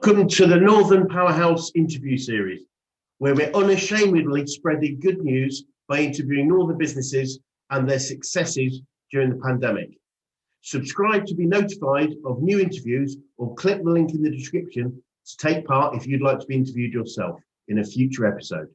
Welcome to the Northern Powerhouse interview series, where we're unashamedly spreading good news by interviewing Northern businesses and their successes during the pandemic. Subscribe to be notified of new interviews or click the link in the description to take part if you'd like to be interviewed yourself in a future episode.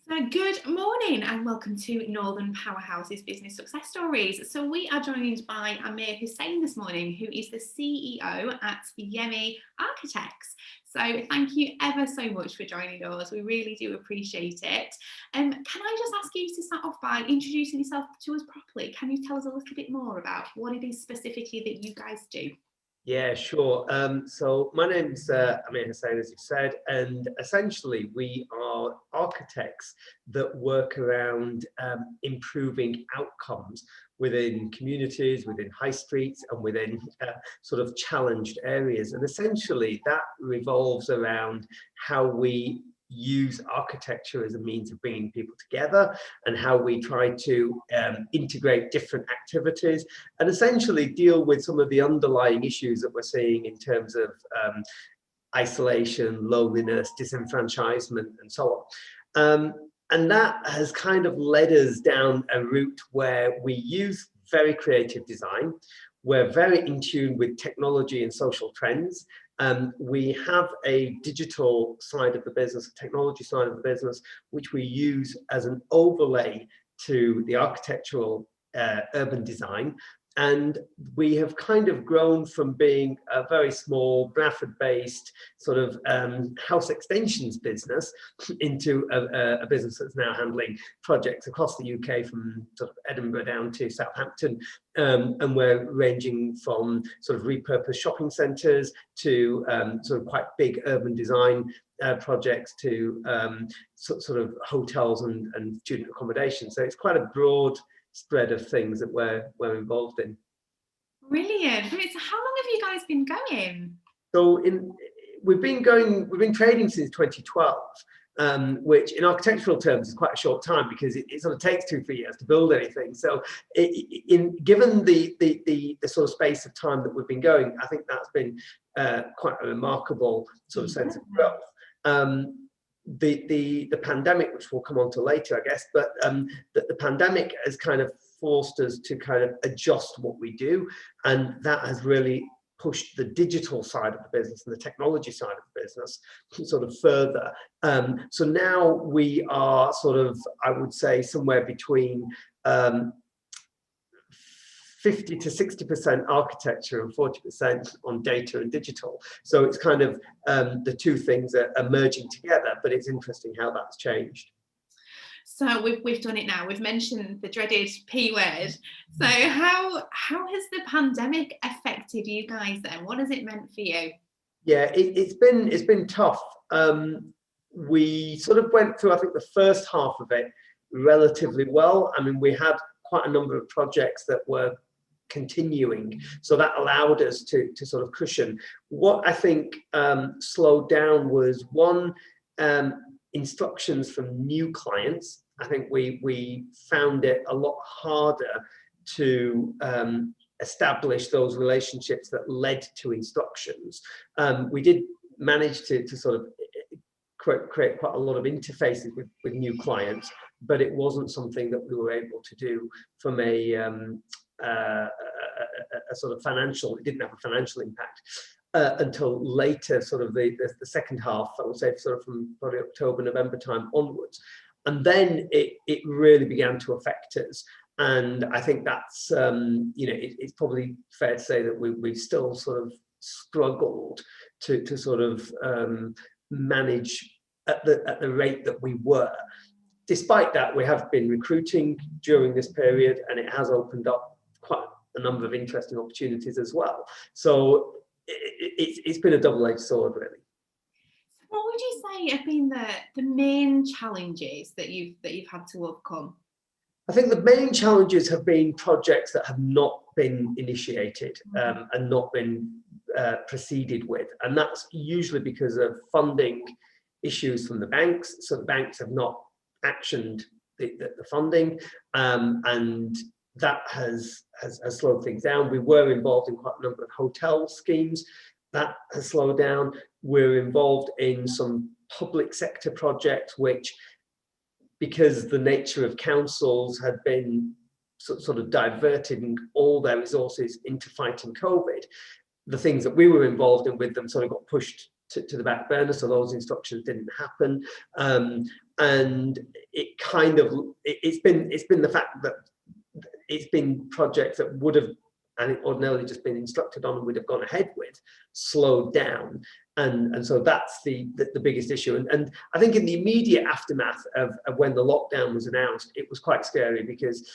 So good morning and welcome to Northern Powerhouses Business Success Stories. So we are joined by Amir Hussain this morning, who is the CEO at Yeme Architects. So thank you ever so much for joining us. We really do appreciate it. Can I just ask you to start off by introducing yourself to us properly? Can you tell us a little bit more about what it is specifically that you guys do? Yeah, sure. So my name's Amir Hussain, as you said, and essentially we are architects that work around improving outcomes within communities, within high streets, and within sort of challenged areas. And essentially that revolves around how we use architecture as a means of bringing people together and how we try to integrate different activities and essentially deal with some of the underlying issues that we're seeing in terms of isolation, loneliness, disenfranchisement, and so on. And that has kind of led us down a route where we use very creative design. We're very in tune with technology and social trends. We have a digital side of the business, a technology side of the business, which we use as an overlay to the architectural urban design. And we have kind of grown from being a very small Bradford-based sort of house extensions business into a business that's now handling projects across the UK from sort of Edinburgh down to Southampton. And we're ranging from sort of repurposed shopping centres to sort of quite big urban design projects to sort of hotels and student accommodation. So it's quite a broad spread of things that we're involved in. Brilliant. So how long have you guys been going? So we've been trading since 2012, which in architectural terms is quite a short time because it sort of takes 2-3 years to build anything. So given the sort of space of time that we've been going, I think that's been quite a remarkable sort of sense of growth. The pandemic, which we'll come on to later, I guess, but the pandemic has kind of forced us to kind of adjust what we do, and that has really pushed the digital side of the business and the technology side of the business sort of further. So now we are sort of, I would say, somewhere between 50 to 60% architecture and 40% on data and digital. So it's kind of the two things are merging together, but it's interesting how that's changed. So we've done it now. We've mentioned the dreaded P word. So how has the pandemic affected you guys then? What has it meant for you? Yeah, it's been tough. We sort of went through, I think, the first half of it relatively well. I mean, we had quite a number of projects that were continuing, so that allowed us to sort of cushion. What I think slowed down was one, instructions from new clients. I think we found it a lot harder to establish those relationships that led to instructions. We did manage to sort of create quite a lot of interfaces with new clients, but it wasn't something that we were able to do from a sort of financial, it didn't have a financial impact until later, sort of the second half, I would say, sort of from probably October, November time onwards. And then it really began to affect us. And I think that's, you know, it's probably fair to say that we've still sort of struggled to sort of manage at the rate that we were. Despite that, we have been recruiting during this period, and it has opened up quite a number of interesting opportunities as well. So it's been a double-edged sword, really. What would you say have been the main challenges that you've had to overcome? I think the main challenges have been projects that have not been initiated and not been proceeded with, and that's usually because of funding issues from the banks. So the banks have not actioned the funding, and that has slowed things down. We were involved in quite a number of hotel schemes. That has slowed down. We're involved in some public sector projects, which, because the nature of councils had been sort of diverting all their resources into fighting COVID, the things that we were involved in with them sort of got pushed to the back burner, so those instructions didn't happen. And it kind of, it's been the fact that it's been projects that would have, and it ordinarily just been instructed on and would have gone ahead with, slowed down. And so that's the biggest issue. And I think in the immediate aftermath of when the lockdown was announced, it was quite scary, because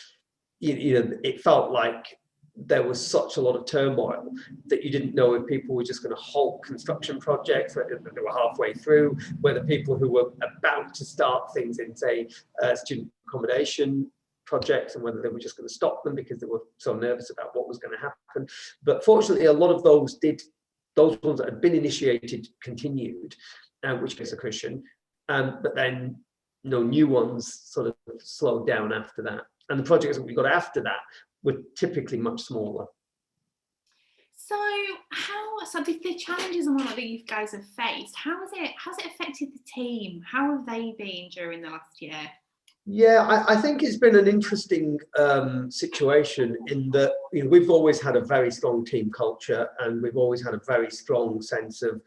you know, it felt like there was such a lot of turmoil that you didn't know if people were just going to halt construction projects that they were halfway through, whether people who were about to start things in, say, student accommodation projects, and whether they were just going to stop them because they were so nervous about what was going to happen. But fortunately, a lot of those ones that had been initiated continued, which is a cushion. But then new ones sort of slowed down after that. And the projects that we got after that were typically much smaller. So the challenges and what that you guys have faced, how's it affected the team? How have they been during the last year? Yeah, I think it's been an interesting situation in that, you know, we've always had a very strong team culture, and we've always had a very strong sense of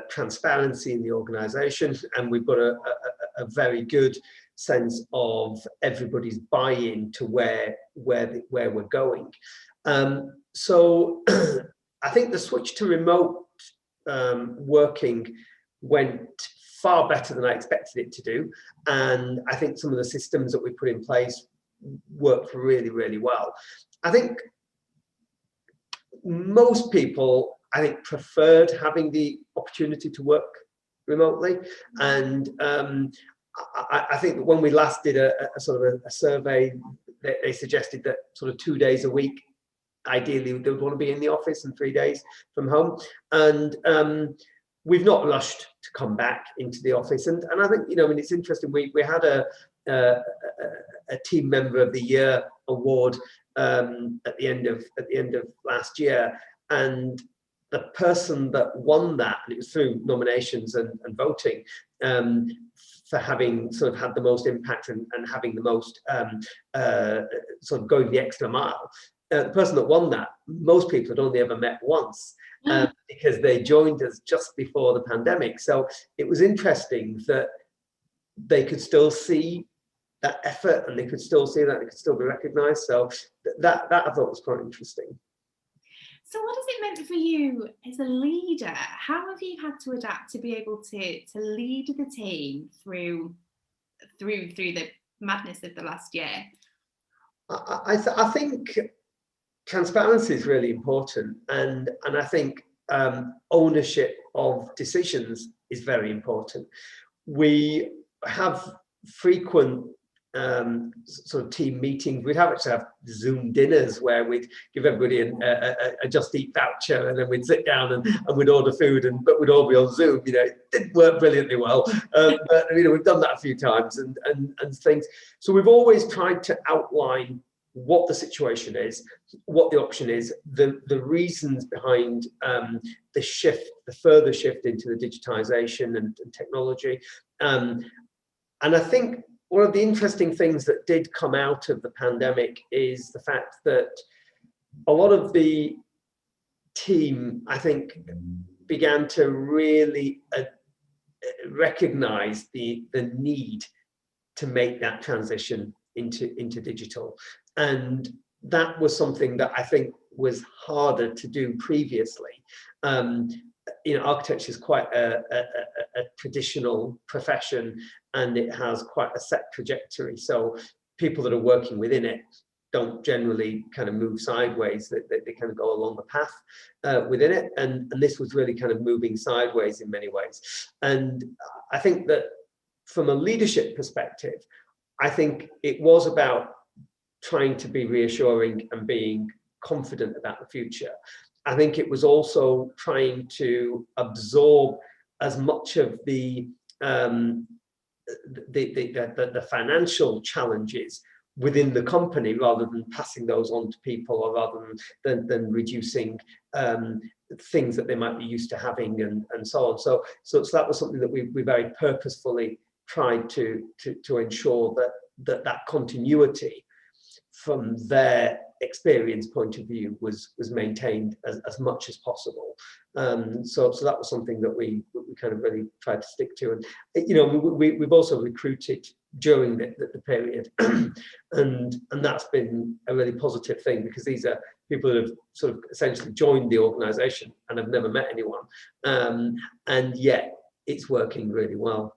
transparency in the organisation, and we've got a very good sense of everybody's buy-in to where we're going. So I think the switch to remote working went far better than I expected it to do, and I think some of the systems that we put in place worked really, really well. I think most people, preferred having the opportunity to work remotely, and I think that when we last did a sort of a survey, they suggested that sort of 2 days a week, ideally they would want to be in the office and 3 days from home. And we've not rushed to come back into the office. And I think, you know, I mean, it's interesting. We had a team member of the year award at the end of last year, and the person that won that, and it was through nominations and voting, for having sort of had the most impact and having the most sort of going the extra mile. The person that won that, most people had only ever met once, because they joined us just before the pandemic. So it was interesting that they could still see that effort, and they could still see that, it could still be recognised. So that I thought was quite interesting. So what has it meant for you as a leader? How have you had to adapt to be able to lead the team through the madness of the last year? I think transparency is really important, and I think ownership of decisions is very important. We have frequent sort of team meetings. We'd actually have Zoom dinners where we'd give everybody a Just Eat voucher, and then we'd sit down and we'd order food, but we'd all be on Zoom. You know, it didn't work brilliantly well, but you know, we've done that a few times and things. So we've always tried to outline what the situation is, what the option is, the reasons behind the further shift into the digitization and technology. And I think one of the interesting things that did come out of the pandemic is the fact that a lot of the team, I think, began to really recognize the need to make that transition into digital. And that was something that I think was harder to do previously. You know, architecture is quite a traditional profession, and it has quite a set trajectory. So people that are working within it don't generally kind of move sideways. They kind of go along the path within it. And this was really kind of moving sideways in many ways. And I think that from a leadership perspective, I think it was about trying to be reassuring and being confident about the future. I think it was also trying to absorb as much of the financial challenges within the company, rather than passing those on to people, or rather than reducing things that they might be used to having, and so on. So that was something that we very purposefully tried to ensure that continuity from their experience point of view was maintained as much as possible. So that was something that we kind of really tried to stick to. And you know, we've also recruited during the period, and that's been a really positive thing, because these are people that have sort of essentially joined the organisation and have never met anyone, and yet it's working really well.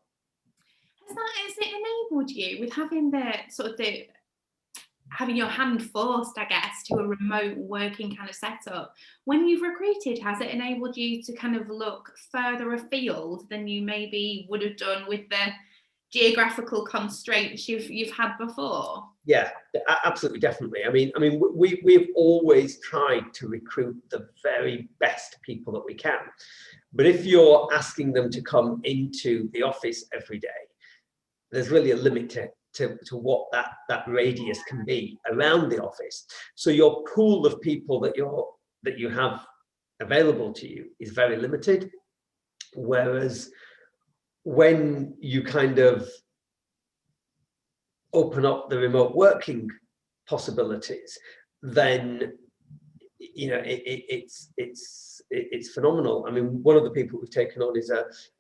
Has it enabled you, with having having your hand forced, I guess, to a remote working kind of setup, when you've recruited, has it enabled you to kind of look further afield than you maybe would have done with the geographical constraints you've had before? Yeah, absolutely, definitely. I mean, we've always tried to recruit the very best people that we can. But if you're asking them to come into the office every day, there's really a limit to what that radius can be around the office. So your pool of people that you have available to you is very limited. Whereas when you kind of open up the remote working possibilities, then you know it's phenomenal. I mean, one of the people we've taken on is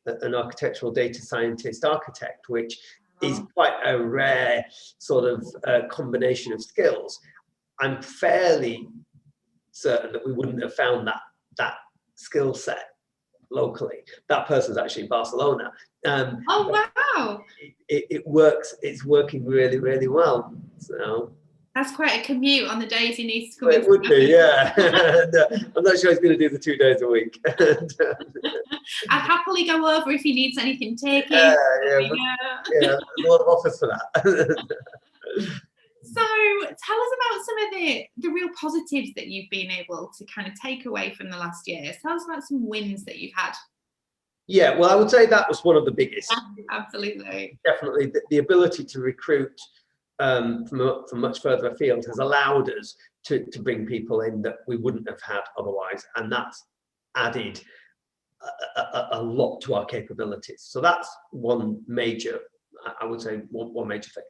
an architectural data scientist architect, which is quite a rare sort of combination of skills. I'm fairly certain that we wouldn't have found that skill set locally. That person's actually in Barcelona. Oh wow! It works. It's working really, really well. So that's quite a commute on the days he needs to come. It would be, yeah. I'm not sure he's going to do the 2 days a week. I'd happily go over if he needs anything taken. Yeah, there's a lot of offers for that. So tell us about some of the real positives that you've been able to kind of take away from the last year. Tell us about some wins that you've had. Yeah, well, I would say that was one of the biggest. Absolutely. Definitely, the ability to recruit from much further afield has allowed us to bring people in that we wouldn't have had otherwise, and that's added a lot to our capabilities. So that's one major, I would say, one major thing.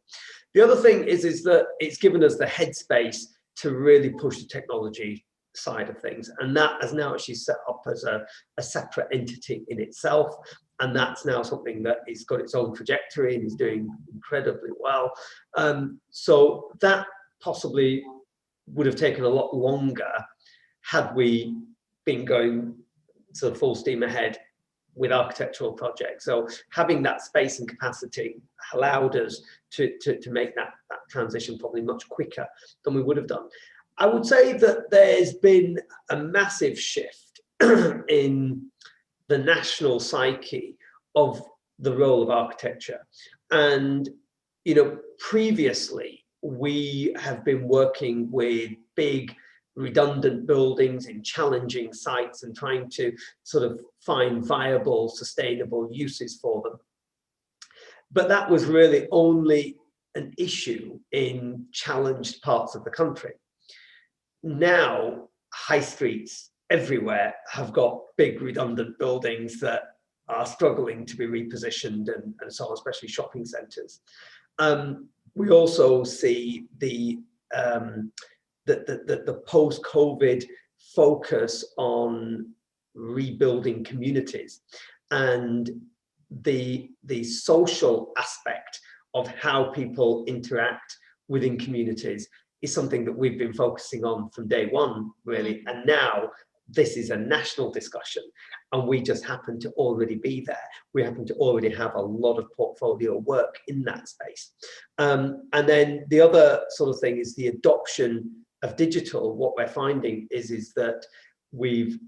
The other thing is that it's given us the headspace to really push the technology side of things, and that has now actually set up as a separate entity in itself, and that's now something that has got its own trajectory and is doing incredibly well. So that possibly would have taken a lot longer had we been going sort of full steam ahead with architectural projects. So having that space and capacity allowed us to make that transition probably much quicker than we would have done. I would say that there's been a massive shift in the national psyche of the role of architecture. And, you know, previously we have been working with big redundant buildings in challenging sites and trying to sort of find viable, sustainable uses for them. But that was really only an issue in challenged parts of the country. Now, high streets everywhere have got big redundant buildings that are struggling to be repositioned and so on, especially shopping centres. We also see the post-COVID focus on rebuilding communities, and the social aspect of how people interact within communities is something that we've been focusing on from day one, really. And now this is a national discussion, and we just happen to already be there. We happen to already have a lot of portfolio work in that space. And then the other sort of thing is the adoption of digital. What we're finding is that we've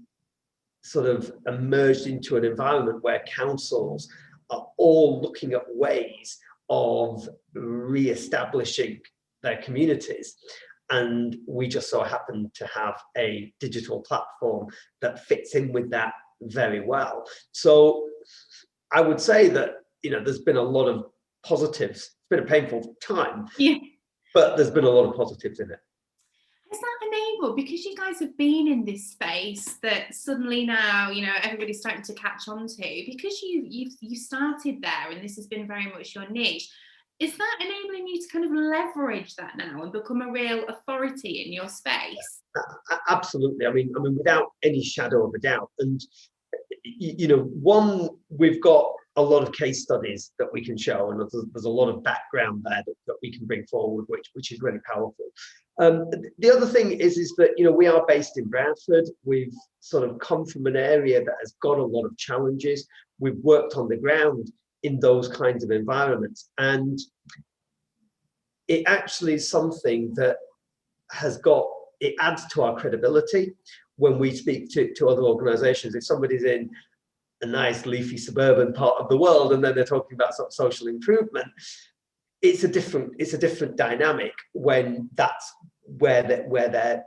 sort of emerged into an environment where councils are all looking at ways of re-establishing their communities. And we just so happen to have a digital platform that fits in with that very well. So I would say that, you know, there's been a lot of positives. It's been a painful time. Yeah. but there's been a lot of positives in it. Has that enabled, because you guys have been in this space that suddenly now, you know, everybody's starting to catch on to, because you started there and this has been very much your niche, is that enabling you to kind of leverage that now and become a real authority in your space? Absolutely. I mean, without any shadow of a doubt. And you know, one, we've got a lot of case studies that we can show, and there's a lot of background there that we can bring forward, which is really powerful. The other thing is that, you know, we are based in Bradford. We've sort of come from an area that has got a lot of challenges. We've worked on the ground in those kinds of environments, and it actually is something that it adds to our credibility when we speak to other organizations. If somebody's in a nice leafy suburban part of the world and then they're talking about sort of social improvement, it's a different dynamic when that's where their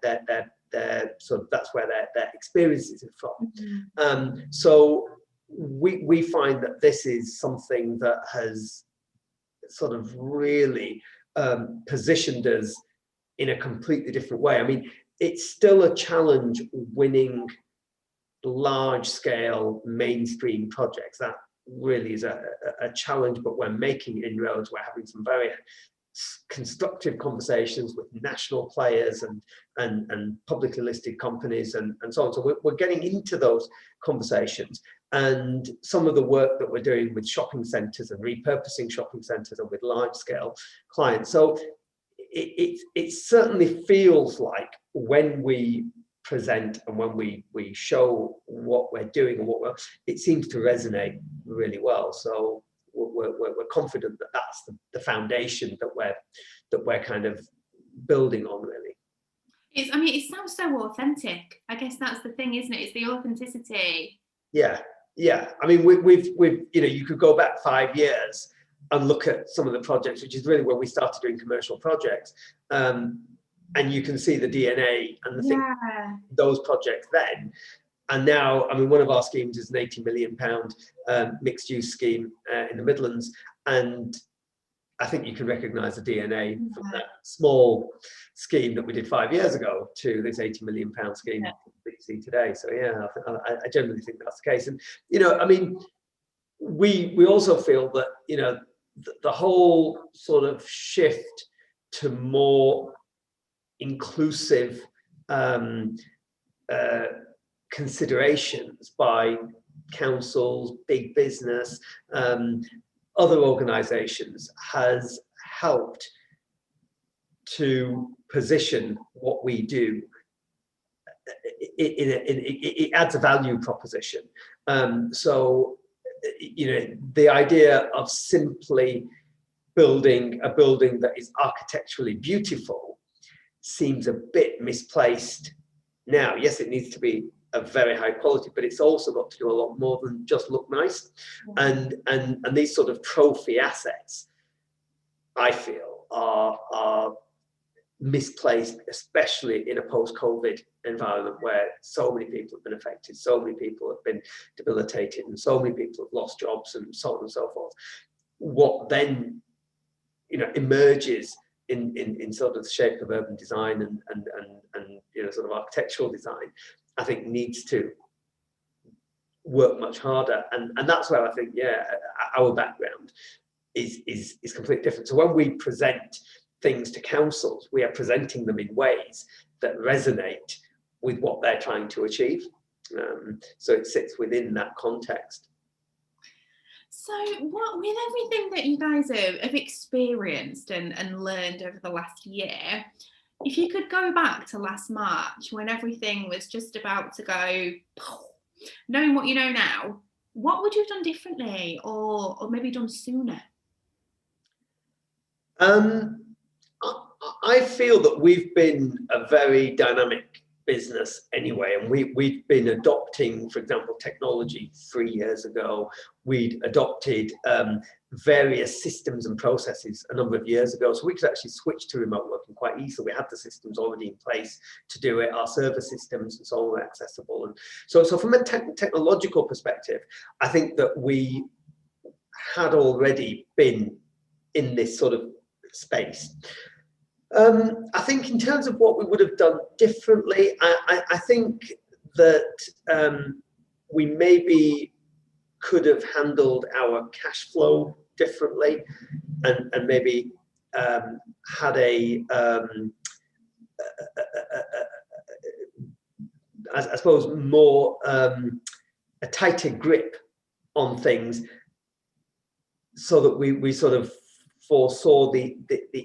experiences are from. So we find that this is something that has sort of really positioned us in a completely different way. I mean, it's still a challenge winning large-scale mainstream projects. That really is a challenge, but we're making inroads. We're having some very constructive conversations with national players and publicly listed companies and so on. So we're getting into those conversations, and some of the work that we're doing with shopping centres and repurposing shopping centres and with large-scale clients. So it certainly feels like when we present and when we show what we're doing and it seems to resonate really well. So we're confident that that's the foundation that we're kind of building on, really. I mean, it sounds so authentic. I guess that's the thing, isn't it? It's the authenticity. Yeah. I mean, we've you know, you could go back 5 years and look at some of the projects, which is really where we started doing commercial projects. And you can see the DNA and those projects then. And now, I mean, one of our schemes is an £80 million mixed use scheme in the Midlands. And I think you can recognise the DNA from that small scheme that we did 5 years ago to this £80 million scheme that you see today. So yeah, I generally think that's the case. And, you know, I mean, we also feel that, you know, the whole sort of shift to more inclusive considerations by councils, big business, other organizations has helped to position what we do. It adds a value proposition. So, you know, the idea of simply building a building that is architecturally beautiful seems a bit misplaced now. Yes, it needs to be of very high quality, but it's also got to do a lot more than just look nice. And these sort of trophy assets, I feel, are misplaced, especially in a post-COVID environment where so many people have been affected, so many people have been debilitated, and so many people have lost jobs, and so on and so forth. What then, you know, emerges in sort of the shape of urban design and you know, sort of architectural design, I think needs to work much harder, and that's where I think, yeah, our background is completely different. So when we present things to councils, we are presenting them in ways that resonate with what they're trying to achieve. So it sits within that context. So what, with everything that you guys have experienced and learned over the last year, if you could go back to last March when everything was just about to go, knowing what you know now, what would you have done differently or maybe done sooner? I feel that we've been a very dynamic business anyway, and we've been adopting, for example, technology 3 years ago. We'd adopted various systems and processes a number of years ago, so we could actually switch to remote working quite easily. We had the systems already in place to do it. Our server systems and so on were accessible, and so from a technological perspective, I think that we had already been in this sort of space. I think in terms of what we would have done differently, I think that we maybe could have handled our cash flow differently, and maybe had I suppose more a tighter grip on things, so that we sort of foresaw the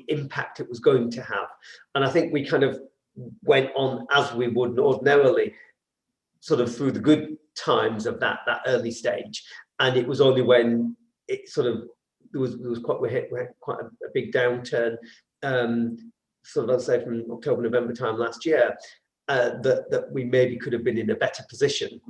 impact it was going to have. And I think we kind of went on as we would ordinarily, sort of through the good times of that early stage. And it was only when it sort of we had quite a big downturn, sort of, I'd say from October, November time last year, that we maybe could have been in a better position.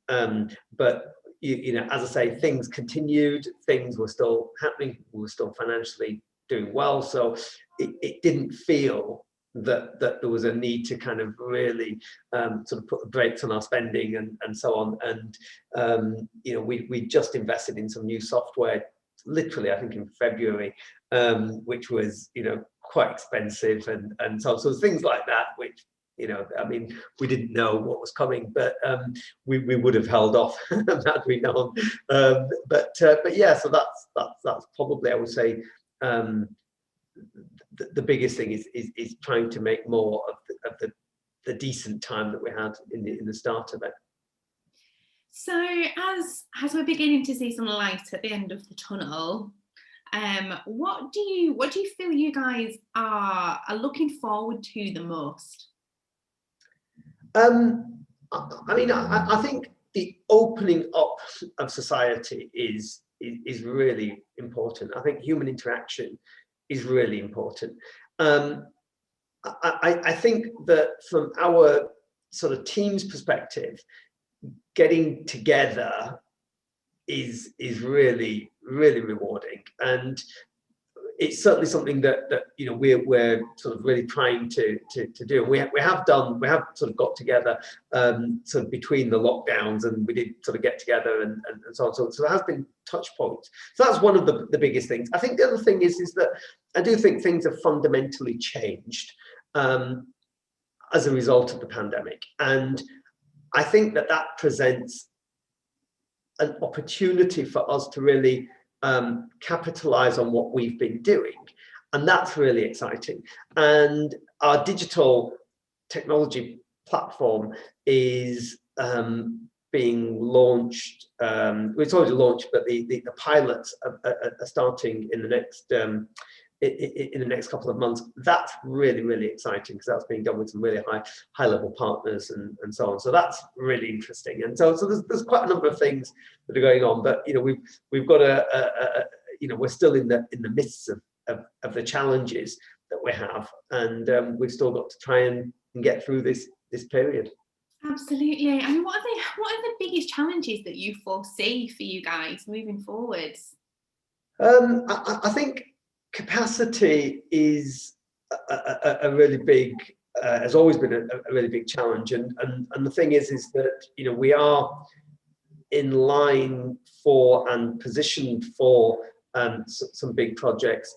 But you know, as I say, things continued, things were still happening, we were still financially doing well. So it didn't feel that there was a need to kind of really sort of put the brakes on our spending and so on. And you know, we just invested in some new software, literally I think in February, which was, you know, quite expensive, and so things like that, which, you know, I mean, we didn't know what was coming, but we would have held off had we known. But yeah, so that's probably, I would say, the biggest thing is trying to make more of the decent time that we had in the start of it. So as we're beginning to see some light at the end of the tunnel, what do you feel you guys are looking forward to the most? I mean, I think the opening up of society is really important. I think human interaction is really important. I think that from our sort of team's perspective, getting together is really rewarding, and it's certainly something that you know, we're sort of really trying to do. We have sort of got together sort of between the lockdowns, and we did sort of get together and so on. So there has been touch points. So that's one of the biggest things. I think the other thing is that I do think things have fundamentally changed as a result of the pandemic, and I think that presents an opportunity for us to really capitalize on what we've been doing, and that's really exciting. And our digital technology platform is being launched. It's already launched, but the pilots are starting in the next couple of months. That's really exciting, because that's being done with some really high level partners and so on. So that's really interesting. And so there's quite a number of things that are going on. But you know, we've got you know, we're still in the midst of the challenges that we have, and we've still got to try and get through this period. Absolutely. I mean, what are the biggest challenges that you foresee for you guys moving forwards? I think capacity is a really big, has always been a really big challenge, and the thing is that, you know, we are in line for and positioned for some big projects,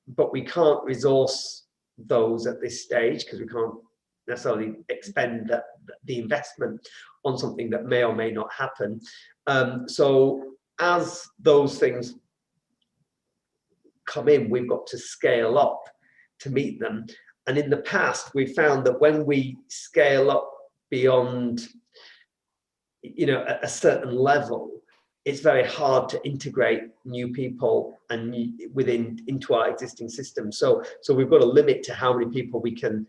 but we can't resource those at this stage, because we can't necessarily expend the investment on something that may or may not happen. So as those things come in, we've got to scale up to meet them. And in the past, we found that when we scale up beyond, you know, a certain level, it's very hard to integrate new people and into our existing system. So we've got a limit to how many people we can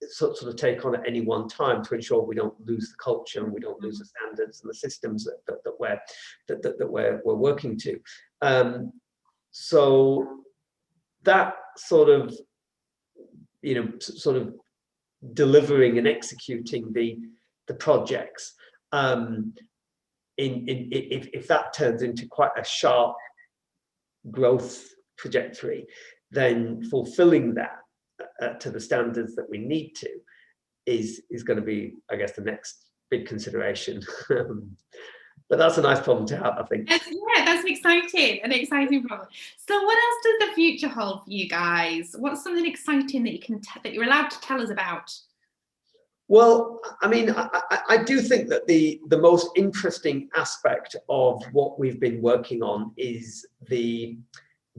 sort of take on at any one time, to ensure we don't lose the culture and we don't lose the standards and the systems that we're working to. So that sort of, you know, sort of delivering and executing the projects, if that turns into quite a sharp growth trajectory, then fulfilling that to the standards that we need to is going to be, I guess, the next big consideration. But that's a nice problem to have, I think. Yeah, that's an exciting problem. So what else does the future hold for you guys? What's something exciting that you can that you're allowed to tell us about? Well, I mean, I do think that the most interesting aspect of what we've been working on is the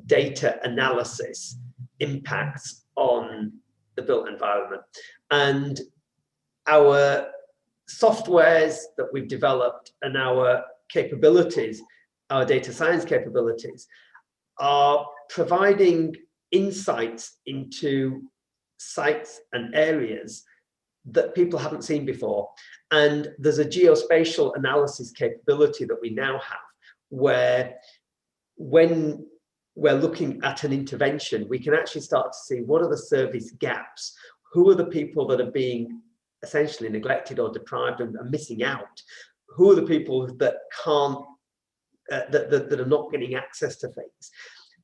data analysis impacts on the built environment. And our softwares that we've developed and our capabilities, our data science capabilities, are providing insights into sites and areas that people haven't seen before. And there's a geospatial analysis capability that we now have, where when we're looking at an intervention, we can actually start to see what are the service gaps, who are the people that are being essentially neglected or deprived and missing out, who are the people that can't, that are not getting access to things.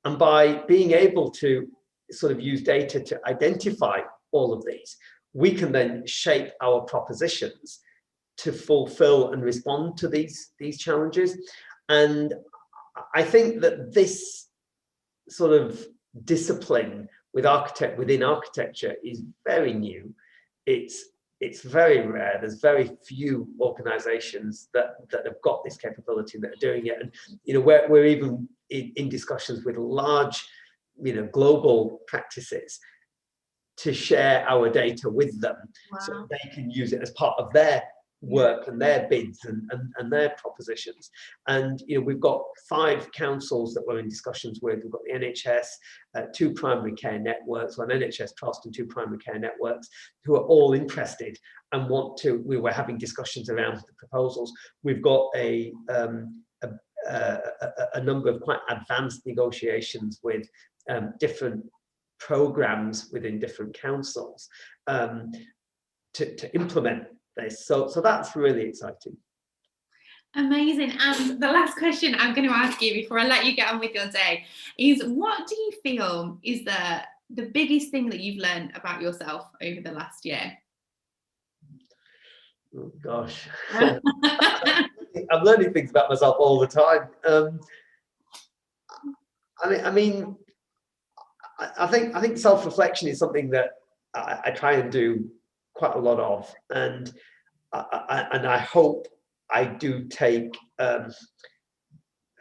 And by being able to sort of use data to identify all of these, we can then shape our propositions to fulfill and respond to these challenges. And I think that this sort of discipline within architecture is very new. It's very rare. There's very few organizations that have got this capability that are doing it. And, you know, we're even in discussions with large, you know, global practices to share our data with them. Wow. So they can use it as part of their work and their bids and their propositions. And, you know, we've got 5 councils that we're in discussions with. We've got the NHS, 2 primary care networks, one NHS Trust and 2 primary care networks, who are all interested and want to. We were having discussions around the proposals. We've got a number of quite advanced negotiations with different programs within different councils to implement this. So that's really exciting. Amazing. And the last question I'm going to ask you before I let you get on with your day is, what do you feel is the biggest thing that you've learned about yourself over the last year? Oh gosh. I'm learning things about myself all the time. I think self-reflection is something that I try and do quite a lot of, and I hope I do take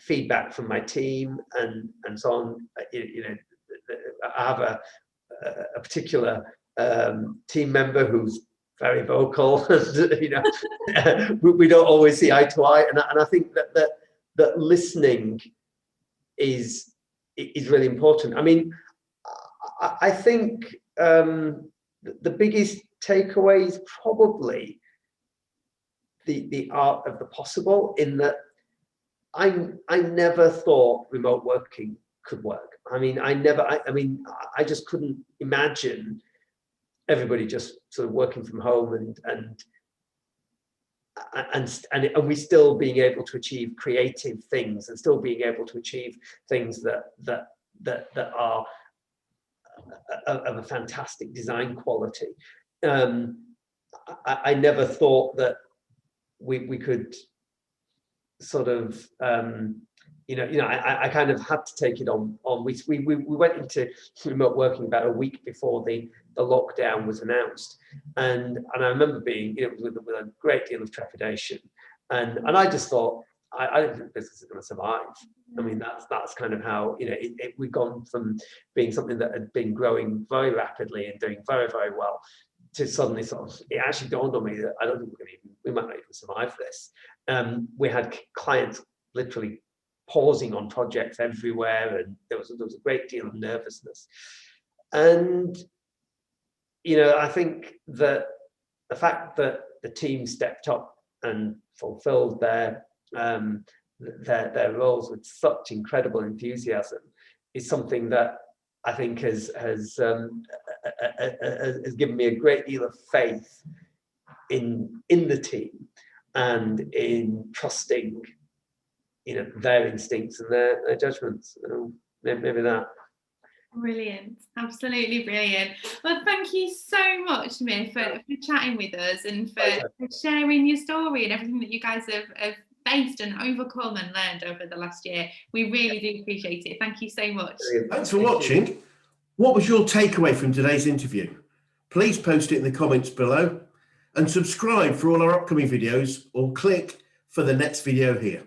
feedback from my team and so on. You know, I have a particular team member who's very vocal, and, you know, we don't always see eye to eye, and I think that listening is really important. I mean, I think the biggest takeaway is probably the art of the possible, in that I never thought remote working could work. I mean, I just couldn't imagine everybody just sort of working from home and we still being able to achieve creative things and still being able to achieve things that are of a fantastic design quality. I never thought that we could sort of I kind of had to take it on. We went into remote working about a week before the lockdown was announced, and I remember being, you know, with a great deal of trepidation, and I just thought, I don't think the business is going to survive. I mean, that's kind of how, you know, we've gone from being something that had been growing very rapidly and doing very, very well, to suddenly sort of, it actually dawned on me that I don't think we might not even survive this. We had clients literally pausing on projects everywhere, and there was a great deal of nervousness. And, you know, I think that the fact that the team stepped up and fulfilled their roles with such incredible enthusiasm is something that I think has given me a great deal of faith in the team and in trusting, you know, their instincts and their judgments. Maybe that. Brilliant, absolutely brilliant. Well, thank you so much, Amir, for chatting with us and for sharing your story and everything that you guys have faced and overcome and learned over the last year. We really do appreciate it. Thank you so much. Thanks for watching. What was your takeaway from today's interview? Please post it in the comments below and subscribe for all our upcoming videos or click for the next video here.